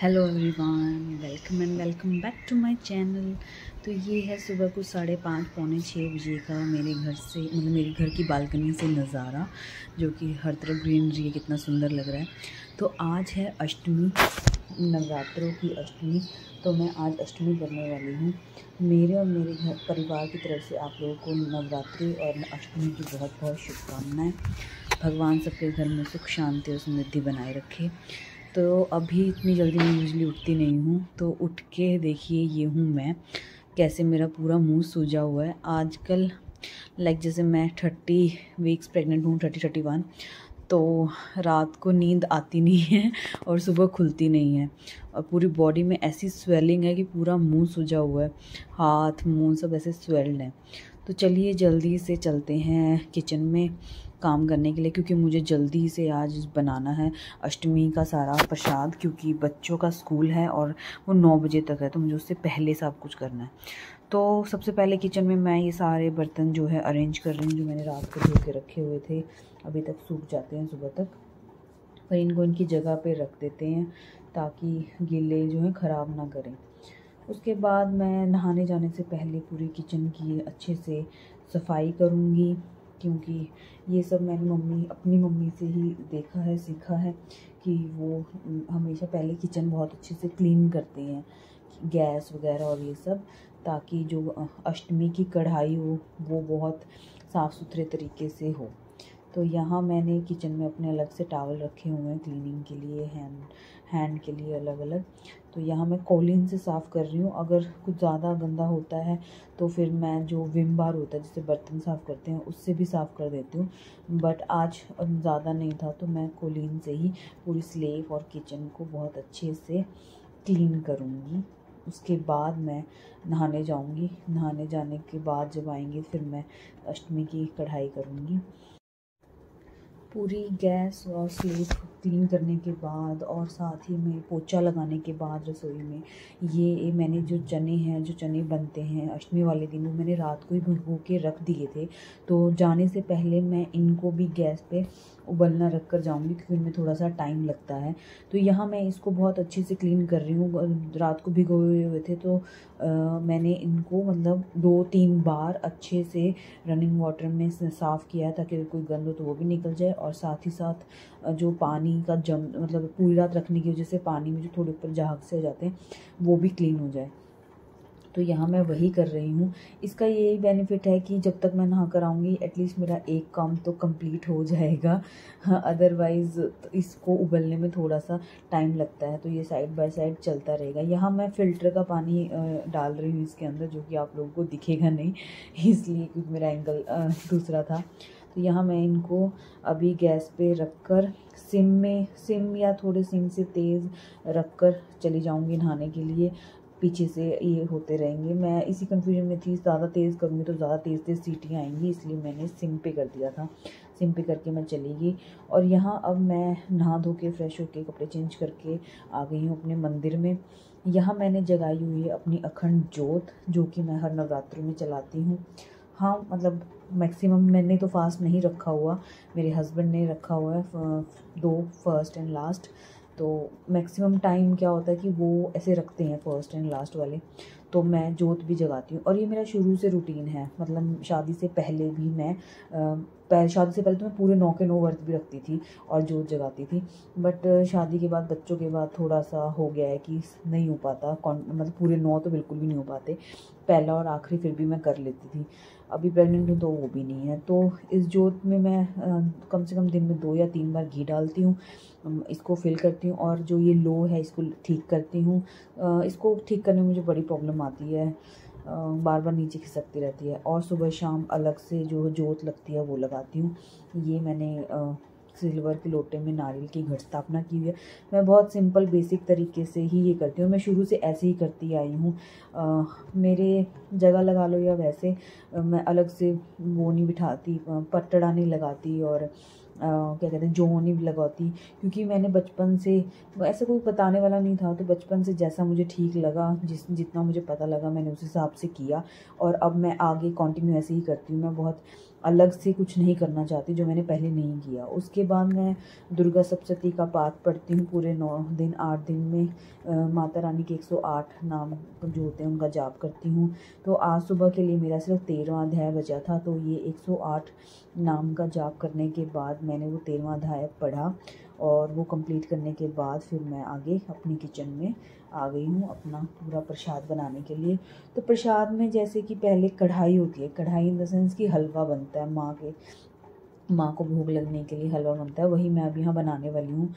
Hello everyone, welcome back to my channel. तो ये है सुबह को 5:30 पौने 6 बजे का मेरे घर से मेरे घर की बालकनी से नज़ारा, जो कि हर तरफ ग्रीनरी है, कितना सुंदर लग रहा है। तो आज है अष्टमी, नवरात्रों की अष्टमी। तो मैं आज अष्टमी करने वाली हूँ। मेरे और मेरे घर परिवार की तरफ से आप लोगों को नवरात्रि और अष्टमी की बहुत बहुत शुभकामनाएँ। भगवान सबके घर में सुख शांति और समृद्धि बनाए रखे। तो अभी इतनी जल्दी मैं यूजली उठती नहीं हूँ, तो उठ के देखिए ये हूँ मैं, कैसे मेरा पूरा मुंह सूजा हुआ है आजकल। जैसे मैं 30 वीक्स प्रेग्नेंट हूँ, 31। तो रात को नींद आती नहीं है और सुबह खुलती नहीं है, और पूरी बॉडी में ऐसी स्वेलिंग है कि पूरा मुंह सूजा हुआ है, हाथ मुंह सब ऐसे स्वेल्ड है। तो चलिए जल्दी से चलते हैं किचन में काम करने के लिए, क्योंकि मुझे जल्दी से आज बनाना है अष्टमी का सारा प्रसाद, क्योंकि बच्चों का स्कूल है और वो 9 बजे तक है, तो मुझे उससे पहले सब कुछ करना है। तो सबसे पहले किचन में मैं ये सारे बर्तन जो है अरेंज कर रही हूँ, जो मैंने रात को धो के रखे हुए थे, अभी तक सूख जाते हैं सुबह तक। पर इनको इनकी जगह पे रख देते हैं ताकि गीले जो है ख़राब ना करें। उसके बाद मैं नहाने जाने से पहले पूरी किचन की अच्छे से सफाई करूँगी, क्योंकि ये सब मैंने अपनी मम्मी से ही देखा है, सीखा है कि वो हमेशा पहले किचन बहुत अच्छे से क्लीन करते हैं, गैस वगैरह और ये सब, ताकि जो अष्टमी की कढ़ाई हो वो बहुत साफ़ सुथरे तरीके से हो। तो यहाँ मैंने किचन में अपने अलग से टावल रखे हुए हैं क्लीनिंग के लिए, हैंड के लिए अलग अलग। तो यहाँ मैं कॉलिन से साफ़ कर रही हूँ। अगर कुछ ज़्यादा गंदा होता है तो फिर मैं जो विम बार होता है जिससे बर्तन साफ़ करते हैं उससे भी साफ़ कर देती हूँ, बट आज ज़्यादा नहीं था तो मैं कॉलिन से ही पूरी स्लेव और किचन को बहुत अच्छे से क्लीन करूँगी। उसके बाद मैं नहाने जाऊँगी। नहाने जाने के बाद जब आएंगे फिर मैं अष्टमी की कढ़ाई करूँगी। पूरी गैस और स्लेव क्लीन करने के बाद और साथ ही में पोछा लगाने के बाद रसोई में ये मैंने जो चने बनते हैं अष्टमी वाले दिन, वो मैंने रात को ही भिगो के रख दिए थे। तो जाने से पहले मैं इनको भी गैस पे उबलना रख कर जाऊँगी, क्योंकि इनमें थोड़ा सा टाइम लगता है। तो यहाँ मैं इसको बहुत अच्छे से क्लीन कर रही हूँ। रात को भिगोए हुए थे तो मैंने इनको 2-3 बार अच्छे से रनिंग वाटर में साफ़ किया है, ताकि कोई गंद हो तो वो भी निकल जाए, और साथ ही साथ जो पानी का पूरी रात रखने की वजह से पानी में जो थोड़े ऊपर झाग से हो जाते हैं वो भी क्लीन हो जाए। तो यहाँ मैं वही कर रही हूँ। इसका यही बेनिफिट है कि जब तक मैं नहा कर आऊँगी एटलीस्ट मेरा एक काम तो कंप्लीट हो जाएगा। हाँ, अदरवाइज़ तो इसको उबलने में थोड़ा सा टाइम लगता है, तो ये साइड बाय साइड चलता रहेगा। यहाँ मैं फ़िल्टर का पानी डाल रही हूँ इसके अंदर, जो कि आप लोगों को दिखेगा नहीं इसलिए, क्योंकि मेरा एंगल दूसरा था। तो यहाँ मैं इनको अभी गैस पे रख कर सिम या थोड़े सिम से तेज़ रख कर चली जाऊँगी नहाने के लिए। पीछे से ये होते रहेंगे। मैं इसी कन्फ्यूजन में थी, ज़्यादा तेज़ करूँगी तो ज़्यादा तेज़ सीटियाँ आएंगी, इसलिए मैंने सिम पे कर दिया था। सिम पे करके मैं चली गई, और यहाँ अब मैं नहा धो के फ्रेश होके कपड़े चेंज करके आ गई हूँ अपने मंदिर में। यहाँ मैंने जगाई हुई है अपनी अखंड जोत, जो कि मैं हर नवरात्रि में चलाती हूँ। हाँ, मैक्सिमम मैंने तो फास्ट नहीं रखा हुआ, मेरे हस्बैंड ने रखा हुआ है 2 फर्स्ट एंड लास्ट। तो मैक्सिमम टाइम क्या होता है कि वो ऐसे रखते हैं फर्स्ट एंड लास्ट वाले, तो मैं जोत भी जगाती हूँ। और ये मेरा शुरू से रूटीन है, शादी से पहले भी मैं शादी से पहले तो मैं पूरे 9 के 9 व्रत भी रखती थी और जोत जगाती थी, बट शादी के बाद बच्चों के बाद थोड़ा सा हो गया है कि नहीं हो पाता, पूरे 9 तो बिल्कुल भी नहीं हो पाते। पहला और आखिरी फिर भी मैं कर लेती थी, अभी प्रेग्नेंट हूँ तो वो भी नहीं है। तो इस जोत में मैं कम से कम दिन में 2 या 3 बार घी डालती हूँ, इसको फिल करती हूँ, और जो ये लो है इसको ठीक करती हूँ। इसको ठीक करने में मुझे बड़ी प्रॉब्लम आती है, बार बार नीचे खिसकती रहती है, और सुबह शाम अलग से जो जोत लगती है वो लगाती हूँ। ये मैंने सिल्वर के लोटे में नारियल की घट स्थापना की हुई है। मैं बहुत सिंपल बेसिक तरीके से ही ये करती हूँ, मैं शुरू से ऐसे ही करती आई हूँ। मेरे जगह लगा लो या वैसे, मैं अलग से वो नहीं बिठाती, पटड़ा नहीं लगाती, और क्या कहते हैं, जौ नहीं लगाती, क्योंकि मैंने बचपन से, ऐसा कोई बताने वाला नहीं था, तो बचपन से जैसा मुझे ठीक लगा, जितना मुझे पता लगा मैंने उस हिसाब से किया, और अब मैं आगे कंटिन्यू ऐसे ही करती हूँ। मैं बहुत अलग से कुछ नहीं करना चाहती जो मैंने पहले नहीं किया। उसके बाद मैं दुर्गा सप्तशती का पाठ पढ़ती हूँ पूरे 9 दिन 8 दिन में। माता रानी के 108 नाम जो होते हैं उनका जाप करती हूँ। तो आज सुबह के लिए मेरा सिर्फ 13वां अध्याय बचा था, तो ये 108 नाम का जाप करने के बाद मैंने वो 13वां अध्याय पढ़ा, और वो कंप्लीट करने के बाद फिर मैं आगे अपनी किचन में आ गई हूँ अपना पूरा प्रसाद बनाने के लिए। तो प्रसाद में जैसे कि पहले कढ़ाई होती है, कढ़ाई इन द सेंस कि हलवा बनता है, माँ को भोग लगने के लिए हलवा बनता है, वही मैं अब यहाँ बनाने वाली हूँ।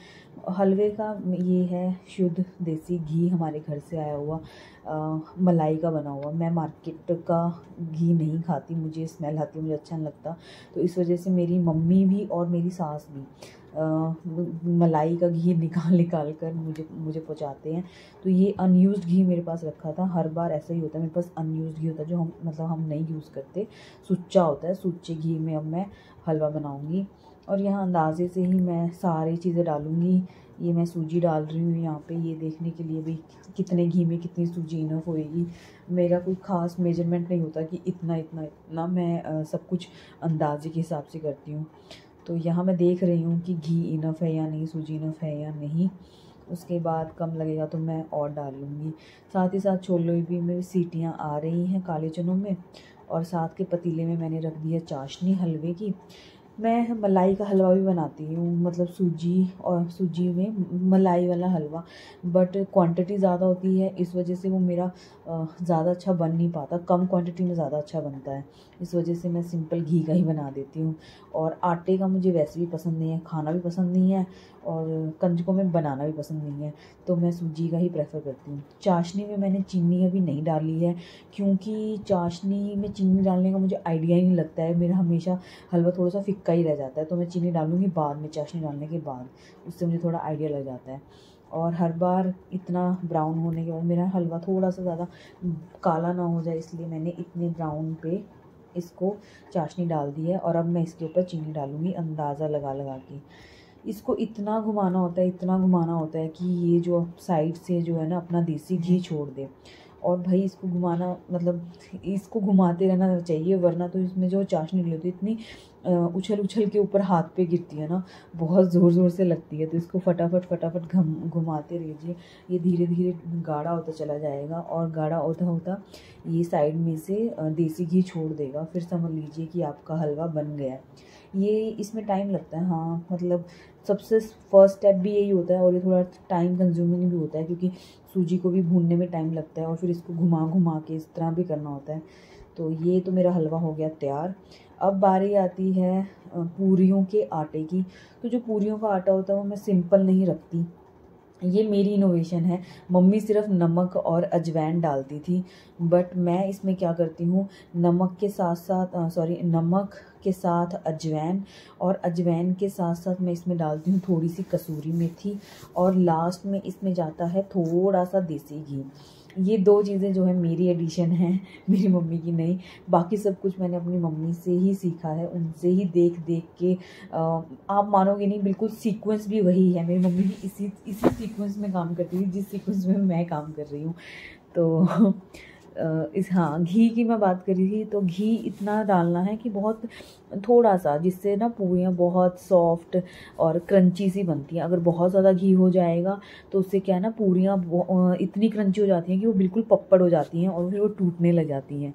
हलवे का ये है शुद्ध देसी घी, हमारे घर से आया हुआ मलाई का बना हुआ। मैं मार्केट का घी नहीं खाती, मुझे स्मेल आती है, मुझे अच्छा नहीं लगता। तो इस वजह से मेरी मम्मी भी और मेरी सास भी मलाई का घी निकाल कर मुझे पहुँचाते हैं। तो ये अनयूज़्ड घी मेरे पास रखा था, हर बार ऐसा ही होता है, मेरे पास अनयूज़्ड घी होता है जो हम नहीं यूज़ करते, सुच्चा होता है। सुच्चे घी में अब मैं हलवा बनाऊंगी, और यहाँ अंदाजे से ही मैं सारी चीज़ें डालूंगी। ये मैं सूजी डाल रही हूँ यहाँ पे, ये देखने के लिए भी कितने घी में कितनी सूजी इनफ होएगी। मेरा कोई ख़ास मेजरमेंट नहीं होता कि इतना इतना इतना, मैं सब कुछ अंदाजे के हिसाब से करती हूँ। तो यहाँ मैं देख रही हूँ कि घी इनफ है या नहीं, सूजी इनफ है या नहीं। उसके बाद कम लगेगा तो मैं और डाल लूँगी। साथ ही साथ छोले भी में सीटियाँ आ रही हैं काले चनों में, और साथ के पतीले में मैंने रख दी है चाशनी हलवे की। मैं मलाई का हलवा भी बनाती हूँ, मतलब सूजी में मलाई वाला हलवा, बट क्वांटिटी ज़्यादा होती है, इस वजह से वो मेरा ज़्यादा अच्छा बन नहीं पाता। कम क्वांटिटी में ज़्यादा अच्छा बनता है, इस वजह से मैं सिंपल घी का ही बना देती हूँ। और आटे का मुझे वैसे भी पसंद नहीं है, खाना भी पसंद नहीं है, और कंजकों में बनाना भी पसंद नहीं है, तो मैं सूजी का ही प्रेफर करती हूँ। चाशनी में मैंने चीनी अभी नहीं डाली है, क्योंकि चाशनी में चीनी डालने का मुझे आइडिया ही नहीं लगता है। मेरा हमेशा हलवा थोड़ा सा फिक्का ही रह जाता है, तो मैं चीनी डालूँगी बाद में, चाशनी डालने के बाद, उससे मुझे थोड़ा आइडिया लग जाता है। और हर बार इतना ब्राउन होने के बाद मेरा हलवा थोड़ा सा ज़्यादा काला ना हो जाए, इसलिए मैंने इतने ब्राउन पे इसको चाशनी डाल दी है। और अब मैं इसके ऊपर चीनी डालूँगी अंदाज़ा लगा लगा के। इसको इतना घुमाना होता है, इतना घुमाना होता है कि ये जो साइड से जो है ना अपना देसी घी छोड़ दे। और भाई इसको घुमाना मतलब इसको घुमाते रहना चाहिए, वरना तो इसमें जो चाशनी डली होती है इतनी उछल उछल के ऊपर हाथ पे गिरती है ना, बहुत ज़ोर ज़ोर से लगती है। तो इसको फटाफट घुमाते रहिए, ये धीरे धीरे गाढ़ा होता चला जाएगा, और गाढ़ा होता होता ये साइड में से देसी घी छोड़ देगा, फिर समझ लीजिए कि आपका हलवा बन गया। ये इसमें टाइम लगता है, हाँ, मतलब सबसे फर्स्ट स्टेप भी यही होता है, और ये थोड़ा टाइम कंज्यूमिंग भी होता है, क्योंकि सूजी को भी भूनने में टाइम लगता है, और फिर इसको घुमा घुमा के इस तरह भी करना होता है। तो ये तो मेरा हलवा हो गया तैयार। अब बारी आती है पूरियों के आटे की। तो जो पूरियों का आटा होता है वो मैं सिंपल नहीं रखती, ये मेरी इनोवेशन है। मम्मी सिर्फ नमक और अजवाइन डालती थी, बट मैं इसमें क्या करती हूँ, नमक के साथ अजवाइन, और अजवाइन के साथ साथ मैं इसमें डालती हूँ थोड़ी सी कसूरी मेथी, और लास्ट में इसमें जाता है थोड़ा सा देसी घी। ये दो चीज़ें जो है मेरी एडिशन है, मेरी मम्मी की नहीं। बाकी सब कुछ मैंने अपनी मम्मी से ही सीखा है, उनसे ही देख देख के। आप मानोगे नहीं, बिल्कुल सीक्वेंस भी वही है। मेरी मम्मी भी इसी सीक्वेंस में काम करती थी जिस सीक्वेंस में मैं काम कर रही हूँ। तो घी की मैं बात कर रही थी, तो घी इतना डालना है कि बहुत थोड़ा सा, जिससे ना पूरियाँ बहुत सॉफ्ट और क्रंची सी बनती हैं। अगर बहुत ज़्यादा घी हो जाएगा तो उससे क्या है ना, पूरियाँ इतनी क्रंची हो जाती हैं कि वो बिल्कुल पप्पड़ हो जाती हैं, और फिर वो टूटने लग जाती हैं।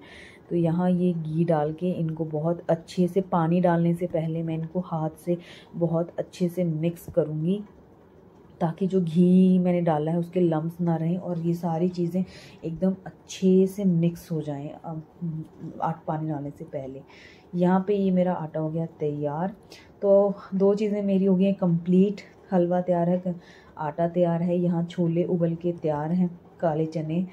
तो यहाँ ये घी डाल के इनको बहुत अच्छे से, पानी डालने से पहले मैं इनको हाथ से बहुत अच्छे से मिक्स करूँगी, ताकि जो घी मैंने डाला है उसके लम्स ना रहें, और ये सारी चीज़ें एकदम अच्छे से मिक्स हो जाएं पानी डालने से पहले। यहाँ पे ये मेरा आटा हो गया तैयार। तो दो चीज़ें मेरी हो गई कंप्लीट, हलवा तैयार है, आटा तैयार है, यहाँ छोले उबल के तैयार हैं, काले चने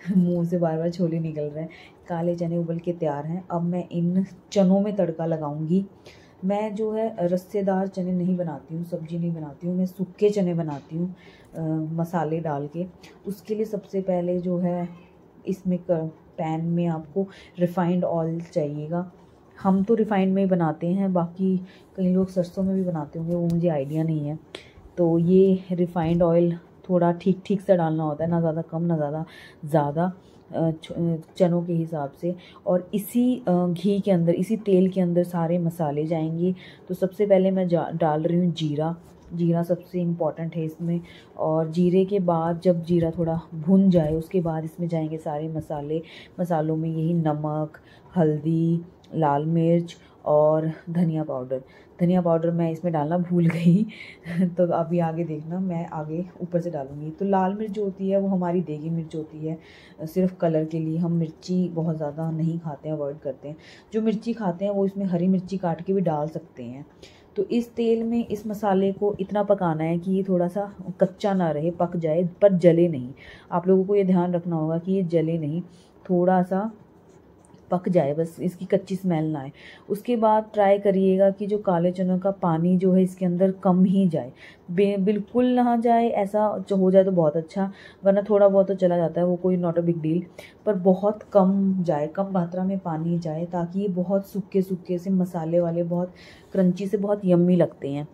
मुंह से बार बार छोले निकल रहे हैं, काले चने उबल के तैयार हैं। अब मैं इन चनों में तड़का लगाऊंगी। मैं जो है रस्सेदार चने नहीं बनाती हूँ, सब्जी नहीं बनाती हूँ, मैं सूखे चने बनाती हूँ मसाले डाल के। उसके लिए सबसे पहले जो है इसमें पैन में आपको रिफ़ाइंड ऑयल चाहिएगा। हम तो रिफ़ाइंड में ही बनाते हैं, बाकी कई लोग सरसों में भी बनाते होंगे, वो मुझे आइडिया नहीं है। तो ये रिफ़ाइंड ऑयल थोड़ा ठीक ठीक सा डालना होता है, ना ज़्यादा कम ना ज़्यादा ज़्यादा, चनों के हिसाब से। और इसी घी के अंदर, इसी तेल के अंदर सारे मसाले जाएंगे। तो सबसे पहले मैं डाल रही हूँ जीरा। जीरा सबसे इम्पॉर्टेंट है इसमें। और जीरे के बाद जब जीरा थोड़ा भुन जाए उसके बाद इसमें जाएंगे सारे मसाले। मसालों में यही नमक, हल्दी, लाल मिर्च और धनिया पाउडर। धनिया पाउडर मैं इसमें डालना भूल गई तो अभी आगे देखना, मैं आगे ऊपर से डालूँगी। तो लाल मिर्च जो होती है वो हमारी देगी मिर्च होती है, सिर्फ कलर के लिए। हम मिर्ची बहुत ज़्यादा नहीं खाते हैं, अवॉइड करते हैं। जो मिर्ची खाते हैं वो इसमें हरी मिर्ची काट के भी डाल सकते हैं। तो इस तेल में इस मसाले को इतना पकाना है कि ये थोड़ा सा कच्चा ना रहे, पक जाए पर जले नहीं। आप लोगों को ये ध्यान रखना होगा कि ये जले नहीं, थोड़ा सा पक जाए, बस इसकी कच्ची स्मेल ना आए। उसके बाद ट्राई करिएगा कि जो काले चनों का पानी जो है इसके अंदर कम ही जाए, बिल्कुल ना जाए। ऐसा जो हो जाए तो बहुत अच्छा, वरना थोड़ा बहुत तो चला जाता है, वो कोई नॉट अ बिग डील। पर बहुत कम जाए, कम मात्रा में पानी जाए, ताकि ये बहुत सूखे सूखे से मसाले वाले, बहुत क्रंची से, बहुत यम्मी लगते हैं।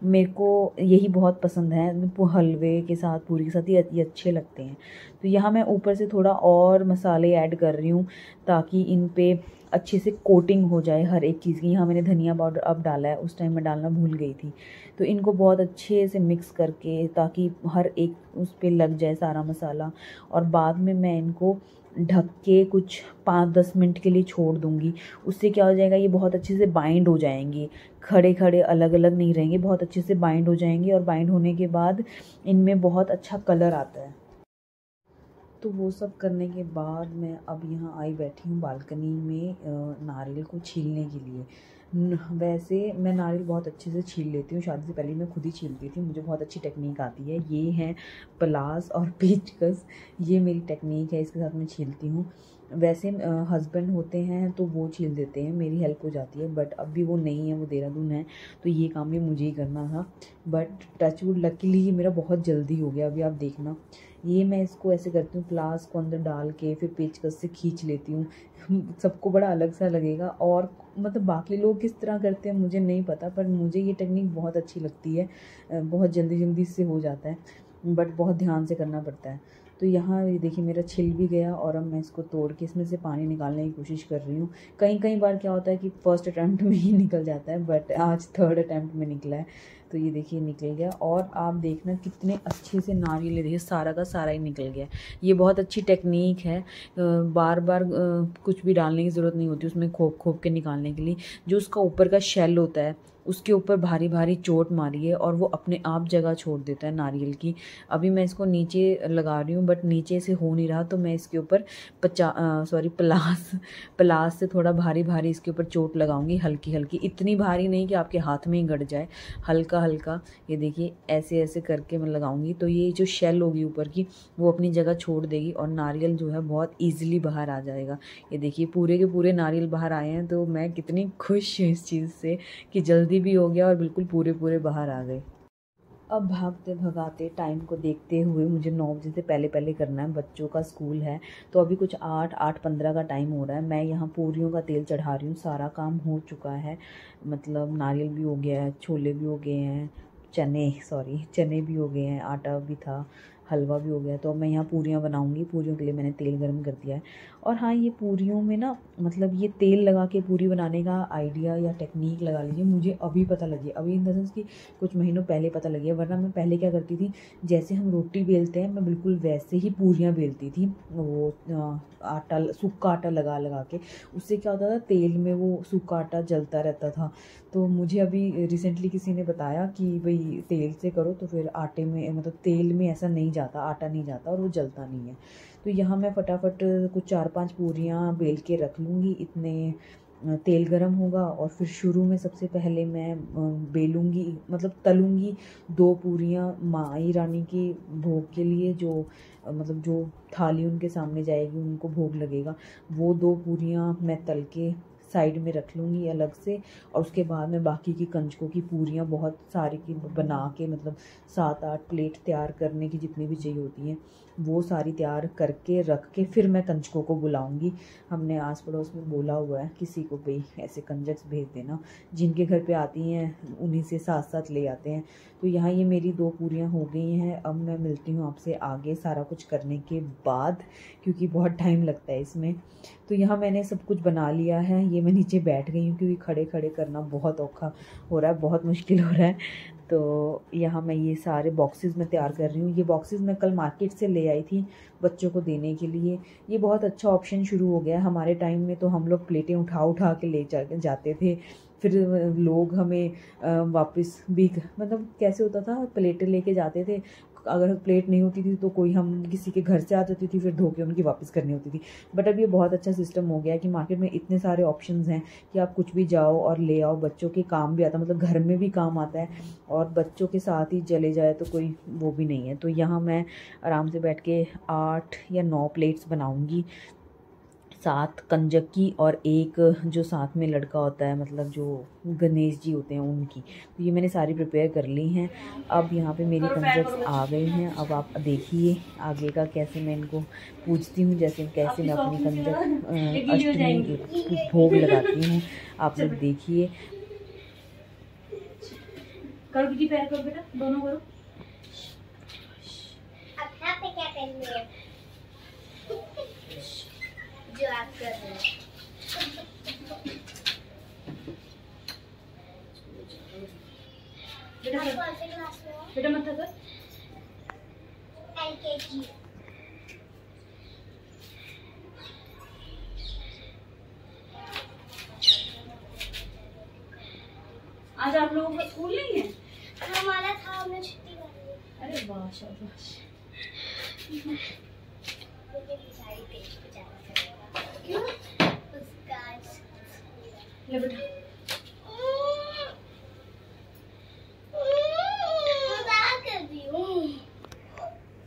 मेरे को यही बहुत पसंद है, हलवे के साथ, पूरी के साथ ये अच्छे लगते हैं। तो यहाँ मैं ऊपर से थोड़ा और मसाले ऐड कर रही हूँ ताकि इन पे अच्छे से कोटिंग हो जाए हर एक चीज़ की। यहाँ मैंने धनिया पाउडर अब डाला है, उस टाइम मैं डालना भूल गई थी। तो इनको बहुत अच्छे से मिक्स करके, ताकि हर एक उस पे लग जाए सारा मसाला। और बाद में मैं इनको ढक के कुछ 5-10 मिनट के लिए छोड़ दूँगी। उससे क्या हो जाएगा, ये बहुत अच्छे से बाइंड हो जाएंगे, खड़े खड़े अलग अलग नहीं रहेंगे, बहुत अच्छे से बाइंड हो जाएंगे। और बाइंड होने के बाद इनमें बहुत अच्छा कलर आता है। तो वो सब करने के बाद मैं अब यहाँ आई बैठी हूँ बालकनी में नारियल को छीलने के लिए। वैसे मैं नारियल बहुत अच्छे से छील लेती हूँ, शादी से पहले मैं खुद ही छीलती थी, मुझे बहुत अच्छी टेक्निक आती है। ये है प्लास और पेचकस, ये मेरी टेक्निक है, इसके साथ मैं छीलती हूँ। वैसे हस्बैंड होते हैं तो वो छील देते हैं, मेरी हेल्प हो जाती है। बट अभी वो नहीं है, वो देहरादून है, तो ये काम भी मुझे ही करना था। बट टचवुड लकीली ये मेरा बहुत जल्दी हो गया। अभी आप देखना, ये मैं इसको ऐसे करती हूँ, प्लास को अंदर डाल के फिर पेचकस से खींच लेती हूँ। सबको बड़ा अलग सा लगेगा, और मतलब बाकी लोग किस तरह करते हैं मुझे नहीं पता, पर मुझे ये टेक्निक बहुत अच्छी लगती है। बहुत जल्दी जल्दी से हो जाता है, बट बहुत ध्यान से करना पड़ता है। तो यहाँ ये देखिए मेरा छिल भी गया, और अब मैं इसको तोड़ के इसमें से पानी निकालने की कोशिश कर रही हूँ। कई बार क्या होता है कि फर्स्ट अटैम्प्ट में ही निकल जाता है, बट आज थर्ड अटैम्प्ट में निकला है। तो ये देखिए निकल गया, और आप देखना कितने अच्छे से नारियल, देखिए सारा का सारा ही निकल गया। ये बहुत अच्छी टेक्निक है, बार बार कुछ भी डालने की ज़रूरत नहीं होती उसमें, खोप खोप के निकालने के लिए। जो उसका ऊपर का शेल होता है उसके ऊपर भारी भारी चोट मारिए और वो अपने आप जगह छोड़ देता है नारियल की। अभी मैं इसको नीचे लगा रही हूँ, बट नीचे से हो नहीं रहा, तो मैं इसके ऊपर प्लास से थोड़ा भारी भारी इसके ऊपर चोट लगाऊंगी, हल्की हल्की, इतनी भारी नहीं कि आपके हाथ में ही गड़ जाए, हल्का हल्का। ये देखिए ऐसे ऐसे करके मैं लगाऊंगी, तो ये जो शेल होगी ऊपर की वो अपनी जगह छोड़ देगी और नारियल जो है बहुत ईजिली बाहर आ जाएगा। ये देखिए पूरे के पूरे नारियल बाहर आए हैं, तो मैं कितनी खुश हूँ इस चीज़ से कि जल्दी भी हो गया और बिल्कुल पूरे पूरे बाहर आ गए। अब भागते भगाते टाइम को देखते हुए मुझे 9 बजे से पहले पहले करना है, बच्चों का स्कूल है। तो अभी कुछ 8-8:15 का टाइम हो रहा है। मैं यहाँ पूरियों का तेल चढ़ा रही हूँ, सारा काम हो चुका है, मतलब नारियल भी हो गया है, छोले भी हो गए हैं, चने भी हो गए हैं, आटा भी था, हलवा भी हो गया। तो अब मैं यहाँ पूरियाँ बनाऊँगी, पूरियों के लिए मैंने तेल गर्म कर दिया है। और हाँ, ये पूरियों में ना, मतलब ये तेल लगा के पूरी बनाने का आइडिया या टेक्निक लगा लीजिए, मुझे अभी पता लगी, अभी इन द सेंस कि कुछ महीनों पहले पता लगी है। वरना मैं पहले क्या करती थी, जैसे हम रोटी बेलते हैं मैं बिल्कुल वैसे ही पूरियाँ बेलती थी, वो सूखा आटा लगा लगा के। उससे क्या होता था, तेल में वो सूखा आटा जलता रहता था। तो मुझे अभी रिसेंटली किसी ने बताया कि भाई तेल से करो तो फिर आटे में, मतलब तेल में ऐसा नहीं जाता, आटा नहीं जाता और वो जलता नहीं है। तो यहाँ मैं फटाफट कुछ 4-5 पूरियाँ बेल के रख लूँगी, इतने तेल गरम होगा। और फिर शुरू में सबसे पहले मैं बेलूँगी, मतलब तलूँगी 2 पूरियाँ माई रानी की भोग के लिए, जो मतलब जो थाली उनके सामने जाएगी उनको भोग लगेगा, वो 2 पूरियाँ मैं तल के साइड में रख लूँगी अलग से, और उसके बाद मैं बाकी की कंजकों की पूरियाँ बहुत सारी की बना के, मतलब 7-8 प्लेट तैयार करने की जितनी भी चाहिए होती हैं वो सारी तैयार करके रख के फिर मैं कंजकों को बुलाऊंगी। हमने आस पड़ोस में बोला हुआ है किसी को भाई ऐसे कंजक भेज देना, जिनके घर पे आती हैं उन्हीं से साथ साथ ले आते हैं। तो यहाँ ये मेरी 2 पूरियाँ हो गई हैं। अब मैं मिलती हूँ आपसे आगे सारा कुछ करने के बाद, क्योंकि बहुत टाइम लगता है इसमें। तो यहाँ मैंने सब कुछ बना लिया है, ये मैं नीचे बैठ गई हूँ क्योंकि खड़े खड़े करना बहुत औखा हो रहा है, बहुत मुश्किल हो रहा है। तो यहाँ मैं ये सारे बॉक्सेस में तैयार कर रही हूँ। ये बॉक्सेस मैं कल मार्केट से ले आई थी बच्चों को देने के लिए। ये बहुत अच्छा ऑप्शन शुरू हो गया है। हमारे टाइम में तो हम लोग प्लेटें उठा उठा के ले जाते थे, फिर लोग हमें वापस भी, मतलब कैसे होता था, प्लेटें लेके जाते थे, अगर प्लेट नहीं होती थी तो कोई हम किसी के घर से आ जाती थी, फिर धो के उनकी वापस करनी होती थी। बट अब ये बहुत अच्छा सिस्टम हो गया है कि मार्केट में इतने सारे ऑप्शंस हैं कि आप कुछ भी जाओ और ले आओ। बच्चों के काम भी आता है, मतलब घर में भी काम आता है, और बच्चों के साथ ही चले जाए तो कोई वो भी नहीं है। तो यहाँ मैं आराम से बैठ के 8 या 9 प्लेट्स बनाऊँगी, 7 कंजक की और एक जो साथ में लड़का होता है, मतलब जो गणेश जी होते हैं उनकी। तो ये मैंने सारी प्रिपेयर कर ली हैं। अब यहाँ पे मेरी कंजक आ गई हैं। अब आप देखिए आगे का कैसे मैं इनको पूजती हूँ, जैसे कैसे मैं अपनी कंजक अष्टमी भोग लगाती हूँ, आप लोग देखिए। करो बिजी, पैर करो बेटा, दोनों करो। अपना पे क्या करनी है जो आप कर रहे हैं? बेटा मत कर। LKG। आज आप लोगों का स्कूल नहीं है? हमारा था, हमने छुट्टी कर ली। अरे वाह शाबाश। मुझे सारी पेज पे जाना पड़ेगा। क्यों? उसका ले बेटा। मजाक कर रही हूँ।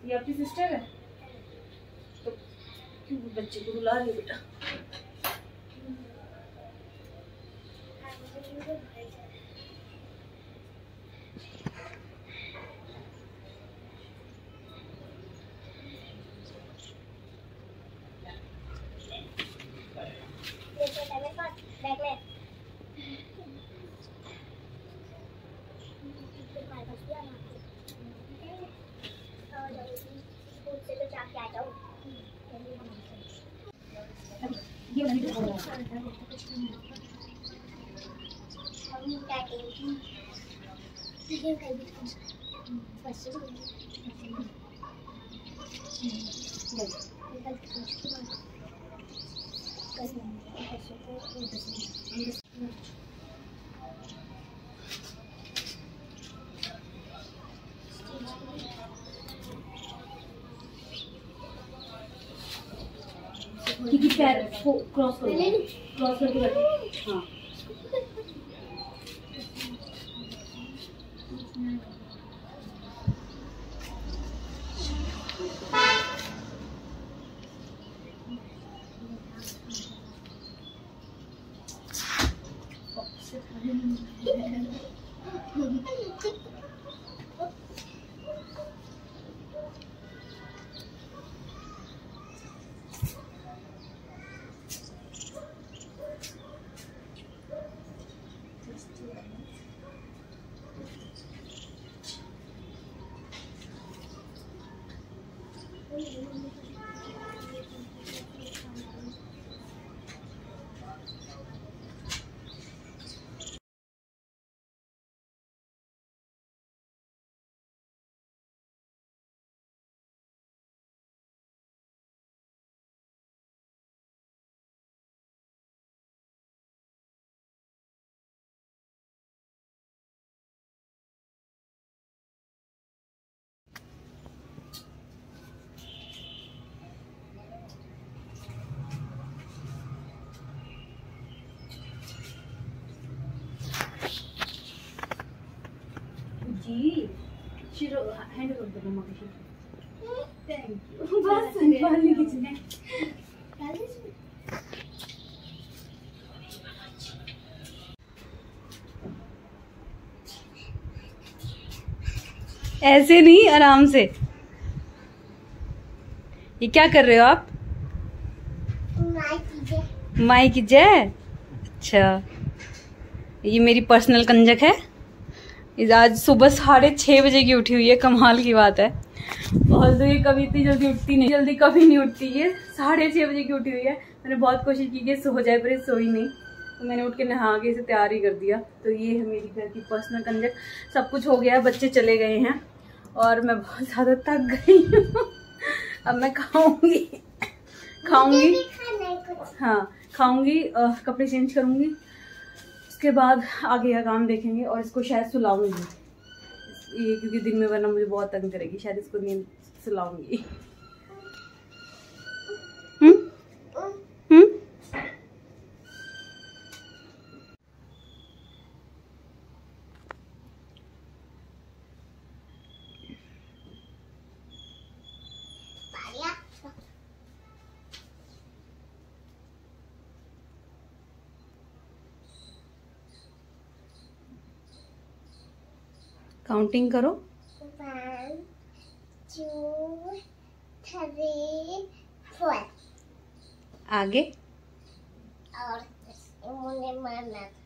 ये आपकी सिस्टर है? तो क्यों बच्चे को रुला रही है बेटा? बैग में से तो चाक के आ जाओ। ये वाली तो बोल रहा हम क्या करेंगे? ये कर भी बस कि पैर को क्रॉस करो, क्रॉस करके बैठो। हाँ जी, शिरो हैंड कर दो मम्मा की। Thank you. बस पानी किचन है। ऐसे नहीं, आराम से। ये क्या कर रहे हो आप? माई की जय। अच्छा, ये मेरी पर्सनल कंजक है। आज सुबह 6:30 बजे की उठी हुई है, कमाल की बात है। और तो ये कभी इतनी जल्दी उठती नहीं, जल्दी कभी नहीं उठती। ये 6:30 बजे की उठी हुई है। मैंने बहुत कोशिश की कि सो जाए, पर ये सोई नहीं, तो मैंने उठ के नहा के इसे तैयार ही कर दिया। तो ये है मेरी घर की पर्सनल कंजक। सब कुछ हो गया है, बच्चे चले गए हैं और मैं बहुत ज़्यादा थक गई हूँ। अब मैं खाऊंगी। हाँ, खाऊंगी, कपड़े चेंज करूंगी, उसके बाद आगे का काम देखेंगे। और इसको शायद सुलाऊंगी ये, क्योंकि दिन में वरना मुझे बहुत तंग करेगी। शायद इसको नींद सुलाऊंगी। काउंटिंग करो। 1 2 3 4। आगे और मुझे मारना था।